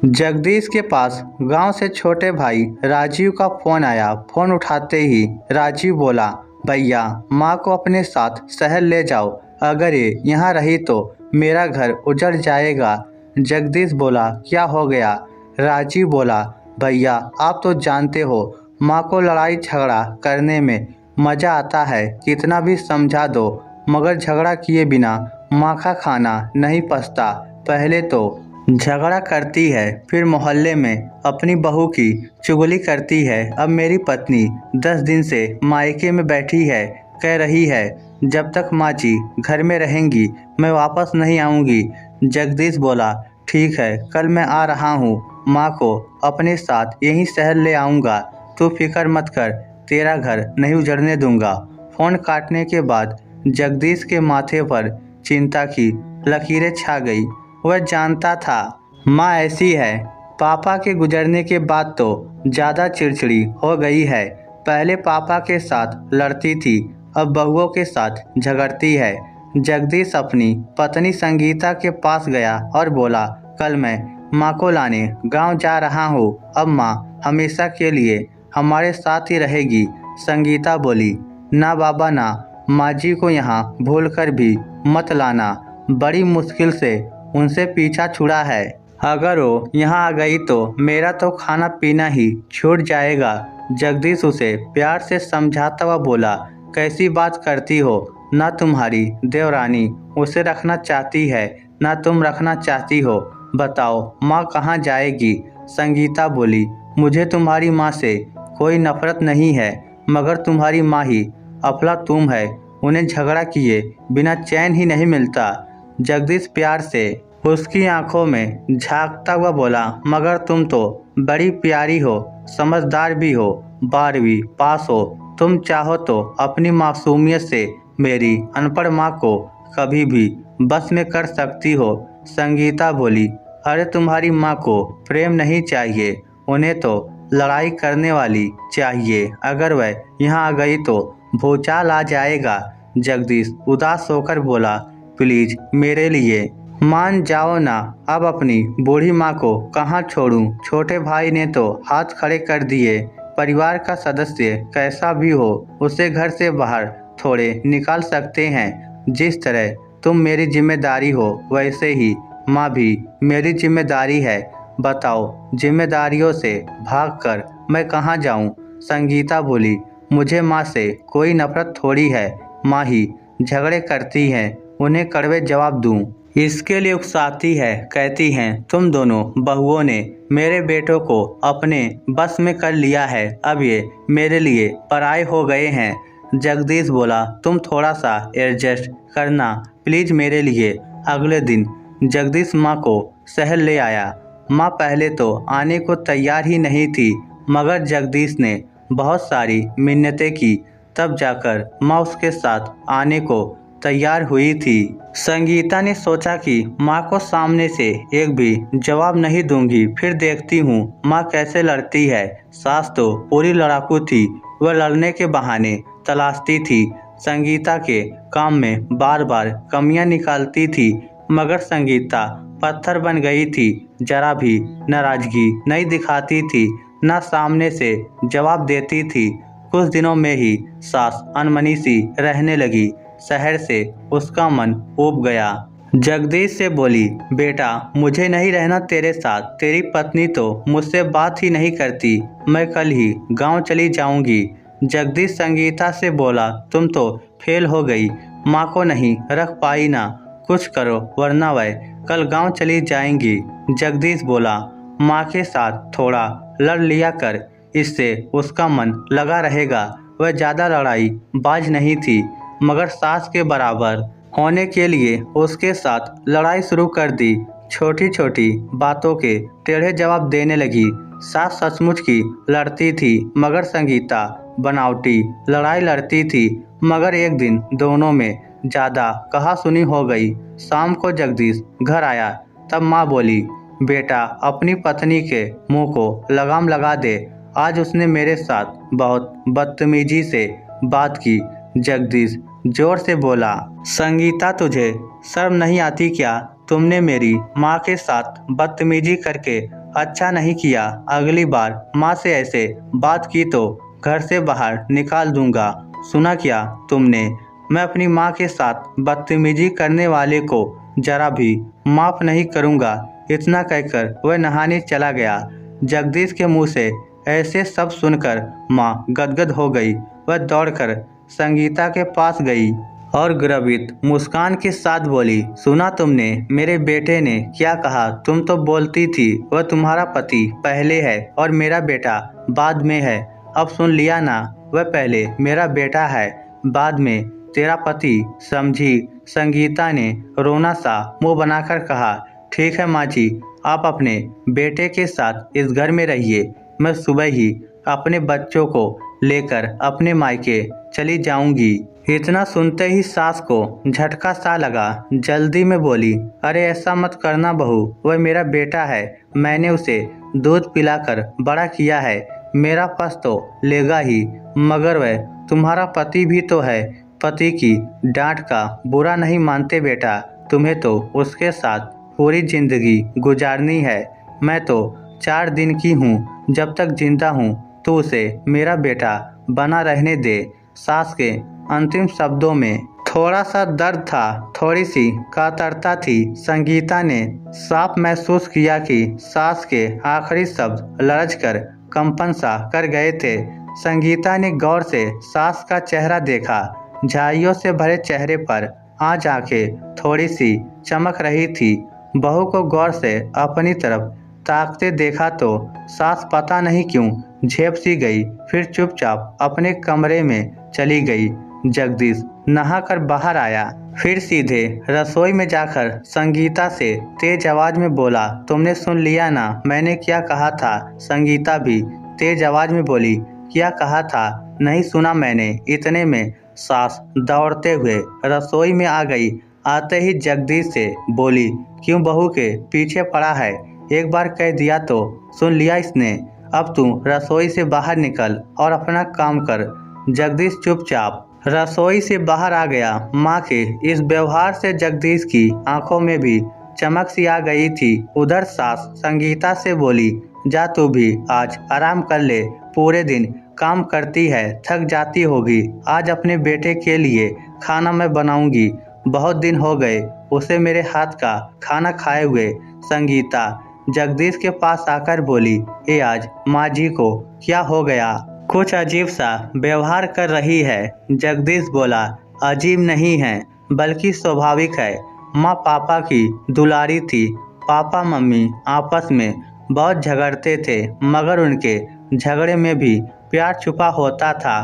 जगदीश के पास गांव से छोटे भाई राजीव का फोन आया। फोन उठाते ही राजीव बोला, भैया माँ को अपने साथ शहर ले जाओ, अगर ये यहाँ रही तो मेरा घर उजड़ जाएगा। जगदीश बोला, क्या हो गया? राजीव बोला, भैया आप तो जानते हो माँ को लड़ाई झगड़ा करने में मज़ा आता है, कितना भी समझा दो मगर झगड़ा किए बिना माँ का खाना नहीं पचता। पहले तो झगड़ा करती है, फिर मोहल्ले में अपनी बहू की चुगली करती है। अब मेरी पत्नी 10 दिन से मायके में बैठी है, कह रही है जब तक माँ जी घर में रहेंगी मैं वापस नहीं आऊँगी। जगदीश बोला, ठीक है कल मैं आ रहा हूँ, माँ को अपने साथ यहीं शहर ले आऊँगा, तू फिक्र मत कर, तेरा घर नहीं उजड़ने दूंगा। फोन काटने के बाद जगदीश के माथे पर चिंता की लकीरें छा गई। वह जानता था माँ ऐसी है, पापा के गुजरने के बाद तो ज़्यादा चिड़चिड़ी हो गई है। पहले पापा के साथ लड़ती थी, अब बहुओं के साथ झगड़ती है। जगदीश अपनी पत्नी संगीता के पास गया और बोला, कल मैं माँ को लाने गांव जा रहा हूँ, अब माँ हमेशा के लिए हमारे साथ ही रहेगी। संगीता बोली, ना बाबा ना, माँ जी को यहाँ भूल कर भी मत लाना, बड़ी मुश्किल से उनसे पीछा छुड़ा है, अगर वो यहाँ आ गई तो मेरा तो खाना पीना ही छूट जाएगा। जगदीश उसे प्यार से समझाता हुआ बोला, कैसी बात करती हो, ना तुम्हारी देवरानी उसे रखना चाहती है ना तुम रखना चाहती हो, बताओ माँ कहाँ जाएगी। संगीता बोली, मुझे तुम्हारी माँ से कोई नफरत नहीं है, मगर तुम्हारी माँ ही अफलातून है, उन्हें झगड़ा किए बिना चैन ही नहीं मिलता। जगदीश प्यार से उसकी आंखों में झांकता हुआ बोला, मगर तुम तो बड़ी प्यारी हो, समझदार भी हो, 12वीं पास हो, तुम चाहो तो अपनी मासूमियत से मेरी अनपढ़ माँ को कभी भी बस में कर सकती हो। संगीता बोली, अरे तुम्हारी माँ को प्रेम नहीं चाहिए, उन्हें तो लड़ाई करने वाली चाहिए, अगर वह यहाँ आ गई तो भूचाल आ जाएगा। जगदीश उदास होकर बोला, प्लीज मेरे लिए मान जाओ ना, अब अपनी बूढ़ी माँ को कहाँ छोड़ूं। छोटे भाई ने तो हाथ खड़े कर दिए, परिवार का सदस्य कैसा भी हो उसे घर से बाहर थोड़े निकाल सकते हैं, जिस तरह तुम मेरी जिम्मेदारी हो वैसे ही माँ भी मेरी जिम्मेदारी है, बताओ जिम्मेदारियों से भागकर मैं कहाँ जाऊँ। संगीता बोली, मुझे माँ से कोई नफरत थोड़ी है, माँ ही झगड़े करती हैं, उन्हें कड़वे जवाब दूं, इसके लिए उकसाती है, कहती हैं तुम दोनों बहुओं ने मेरे बेटों को अपने बस में कर लिया है, अब ये मेरे लिए पराये हो गए हैं। जगदीश बोला, तुम थोड़ा सा एडजस्ट करना प्लीज मेरे लिए। अगले दिन जगदीश माँ को शहर ले आया। माँ पहले तो आने को तैयार ही नहीं थी, मगर जगदीश ने बहुत सारी मिन्नतें की, तब जाकर माँ उसके साथ आने को तैयार हुई थी। संगीता ने सोचा कि माँ को सामने से एक भी जवाब नहीं दूंगी, फिर देखती हूँ माँ कैसे लड़ती है। सास तो पूरी लड़ाकू थी, वह लड़ने के बहाने तलाशती थी, संगीता के काम में बार बार कमियां निकालती थी, मगर संगीता पत्थर बन गई थी, जरा भी नाराजगी नहीं दिखाती थी, न सामने से जवाब देती थी। कुछ दिनों में ही सास अनमनी सी रहने लगी, शहर से उसका मन ऊब गया। जगदीश से बोली, बेटा मुझे नहीं रहना तेरे साथ, तेरी पत्नी तो मुझसे बात ही नहीं करती, मैं कल ही गांव चली जाऊंगी। जगदीश संगीता से बोला, तुम तो फेल हो गई, माँ को नहीं रख पाई ना, कुछ करो वरना वह कल गांव चली जाएंगी। जगदीश बोला, माँ के साथ थोड़ा लड़ लिया कर, इससे उसका मन लगा रहेगा, वह ज़्यादा लड़ाई बाज नहीं थी, मगर सास के बराबर होने के लिए उसके साथ लड़ाई शुरू कर दी। छोटी छोटी बातों के टेढ़े जवाब देने लगी। सास सचमुच की लड़ती थी, मगर संगीता बनावटी लड़ाई लड़ती थी, मगर एक दिन दोनों में ज़्यादा कहा-सुनी हो गई। शाम को जगदीश घर आया, तब माँ बोली, बेटा अपनी पत्नी के मुंह को लगाम लगा दे, आज उसने मेरे साथ बहुत बदतमीजी से बात की। जगदीश जोर से बोला, संगीता तुझे शर्म नहीं आती क्या? तुमने मेरी माँ के साथ बदतमीजी करके अच्छा नहीं किया, अगली बार माँ से ऐसे बात की तो घर से बाहर निकाल दूंगा। सुना क्या तुमने? मैं अपनी माँ के साथ बदतमीजी करने वाले को जरा भी माफ़ नहीं करूँगा। इतना कहकर वह नहाने चला गया। जगदीश के मुंह से ऐसे सब सुनकर माँ गदगद हो गई। वह दौड़कर संगीता के पास गई और गर्वित मुस्कान के साथ बोली, सुना तुमने मेरे बेटे ने क्या कहा? तुम तो बोलती थी वह तुम्हारा पति पहले है और मेरा बेटा बाद में है। अब सुन लिया ना, वह पहले मेरा बेटा है, बाद में तेरा पति, समझी? संगीता ने रोना सा मुंह बनाकर कहा, ठीक है माँ जी, आप अपने बेटे के साथ इस घर में रहिए। मैं सुबह ही अपने बच्चों को लेकर अपने मायके चली जाऊंगी। इतना सुनते ही सास को झटका सा लगा। जल्दी में बोली, अरे ऐसा मत करना बहू, वह मेरा बेटा है, मैंने उसे दूध पिलाकर बड़ा किया है, मेरा पस तो लेगा ही, मगर वह तुम्हारा पति भी तो है। पति की डांट का बुरा नहीं मानते बेटा, तुम्हें तो उसके साथ पूरी जिंदगी गुजारनी है। मैं तो 4 दिन की हूँ, जब तक जिंदा हूँ तो उसे मेरा बेटा बना रहने दे। सास के अंतिम शब्दों में थोड़ा सा दर्द था, थोड़ी सी कातरता थी। संगीता ने साफ महसूस किया कि सास के आखिरी शब्द लरज कर कंपन सा कर गए थे। संगीता ने गौर से सास का चेहरा देखा। झाइयों से भरे चेहरे पर आज आंखें थोड़ी सी चमक रही थी। बहू को गौर से अपनी तरफ ताकते देखा तो सास पता नहीं क्यों झेप सी गई, फिर चुपचाप अपने कमरे में चली गई। जगदीश नहाकर बाहर आया, फिर सीधे रसोई में जाकर संगीता से तेज आवाज में बोला, तुमने सुन लिया ना मैंने क्या कहा था? संगीता भी तेज आवाज में बोली, क्या कहा था? नहीं सुना मैंने। इतने में सास दौड़ते हुए रसोई में आ गई। आते ही जगदीश से बोली, क्यों बहू के पीछे पड़ा है? एक बार कह दिया तो सुन लिया इसने। अब तू रसोई से बाहर निकल और अपना काम कर। जगदीश चुपचाप रसोई से बाहर आ गया। माँ के इस व्यवहार से जगदीश की आंखों में भी चमक सी आ गई थी। उधर सास संगीता से बोली, जा तू भी आज आराम कर ले, पूरे दिन काम करती है, थक जाती होगी। आज अपने बेटे के लिए खाना मैं बनाऊंगी, बहुत दिन हो गए उसे मेरे हाथ का खाना खाए हुए। संगीता जगदीश के पास आकर बोली, ये आज माँ जी को क्या हो गया? कुछ अजीब सा व्यवहार कर रही है। जगदीश बोला, अजीब नहीं है बल्कि स्वाभाविक है। माँ पापा की दुलारी थी। पापा मम्मी आपस में बहुत झगड़ते थे, मगर उनके झगड़े में भी प्यार छुपा होता था।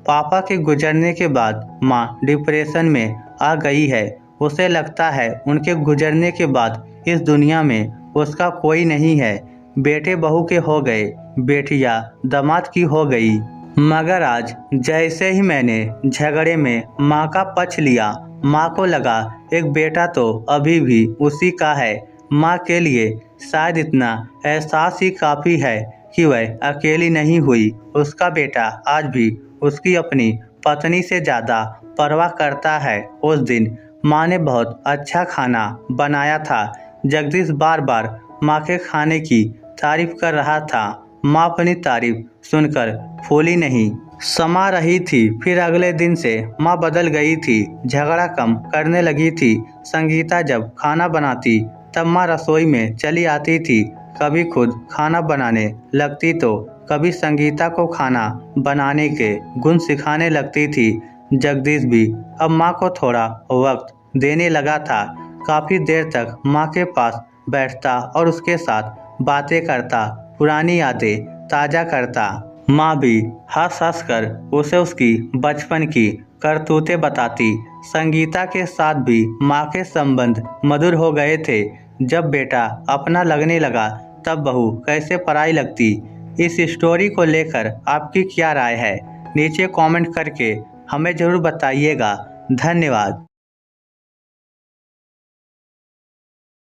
पापा के गुजरने के बाद माँ डिप्रेशन में आ गई है। उसे लगता है उनके गुजरने के बाद इस दुनिया में उसका कोई नहीं है। बेटे बहू के हो गए, बेटियां दामाद की हो गई, मगर आज जैसे ही मैंने झगड़े में माँ का पक्ष लिया, माँ को लगा एक बेटा तो अभी भी उसी का है। माँ के लिए शायद इतना एहसास ही काफ़ी है कि वह अकेली नहीं हुई। उसका बेटा आज भी उसकी अपनी पत्नी से ज़्यादा परवाह करता है। उस दिन माँ ने बहुत अच्छा खाना बनाया था। जगदीश बार बार माँ के खाने की तारीफ कर रहा था। माँ अपनी तारीफ सुनकर फूली नहीं समा रही थी। फिर अगले दिन से माँ बदल गई थी, झगड़ा कम करने लगी थी। संगीता जब खाना बनाती तब माँ रसोई में चली आती थी। कभी खुद खाना बनाने लगती तो कभी संगीता को खाना बनाने के गुण सिखाने लगती थी। जगदीश भी अब माँ को थोड़ा वक्त देने लगा था। काफ़ी देर तक माँ के पास बैठता और उसके साथ बातें करता, पुरानी यादें ताज़ा करता। माँ भी हंस हंस कर उसे उसकी बचपन की करतूतें बताती। संगीता के साथ भी माँ के संबंध मधुर हो गए थे। जब बेटा अपना लगने लगा तब बहू कैसे पराई लगती। इस स्टोरी को लेकर आपकी क्या राय है? नीचे कमेंट करके हमें ज़रूर बताइएगा। धन्यवाद।